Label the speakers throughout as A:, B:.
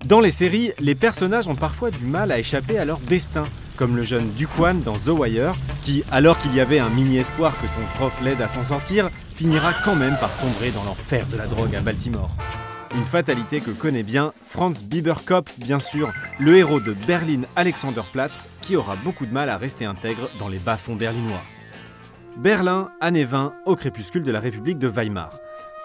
A: Dans les séries, les personnages ont parfois du mal à échapper à leur destin, comme le jeune Duquan dans The Wire, qui, alors qu'il y avait un mini-espoir que son prof l'aide à s'en sortir, finira quand même par sombrer dans l'enfer de la drogue à Baltimore. Une fatalité que connaît bien Franz Bieberkopf, bien sûr, le héros de Berlin Alexanderplatz, qui aura beaucoup de mal à rester intègre dans les bas-fonds berlinois. Berlin, années 20, au crépuscule de la République de Weimar.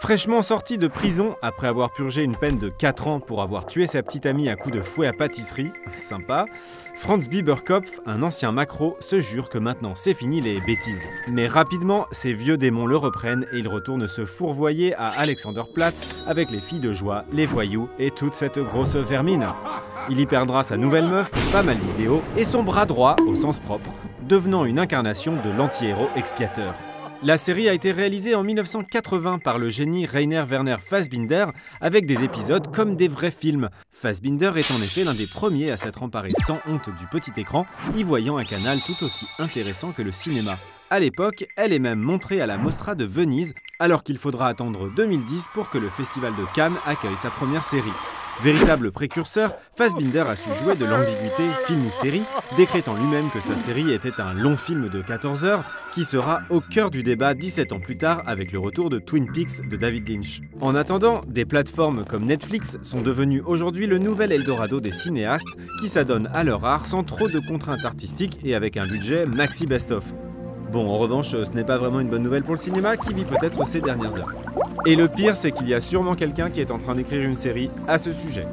A: Fraîchement sorti de prison après avoir purgé une peine de 4 ans pour avoir tué sa petite amie à coups de fouet à pâtisserie, sympa, Franz Bieberkopf, un ancien macro, se jure que maintenant c'est fini les bêtises. Mais rapidement, ses vieux démons le reprennent et il retourne se fourvoyer à Alexanderplatz avec les filles de joie, les voyous et toute cette grosse vermine. Il y perdra sa nouvelle meuf, pas mal d'idéaux, et son bras droit, au sens propre, devenant une incarnation de l'anti-héros expiateur. La série a été réalisée en 1980 par le génie Rainer Werner Fassbinder avec des épisodes comme des vrais films. Fassbinder est en effet l'un des premiers à s'être emparé sans honte du petit écran, y voyant un canal tout aussi intéressant que le cinéma. À l'époque, elle est même montrée à la Mostra de Venise, alors qu'il faudra attendre 2010 pour que le Festival de Cannes accueille sa première série. Véritable précurseur, Fassbinder a su jouer de l'ambiguïté film ou série, décrétant lui-même que sa série était un long film de 14 heures qui sera au cœur du débat 17 ans plus tard avec le retour de Twin Peaks de David Lynch. En attendant, des plateformes comme Netflix sont devenues aujourd'hui le nouvel Eldorado des cinéastes qui s'adonnent à leur art sans trop de contraintes artistiques et avec un budget maxi best-of. Bon, en revanche, ce n'est pas vraiment une bonne nouvelle pour le cinéma qui vit peut-être ses dernières heures. Et le pire, c'est qu'il y a sûrement quelqu'un qui est en train d'écrire une série à ce sujet.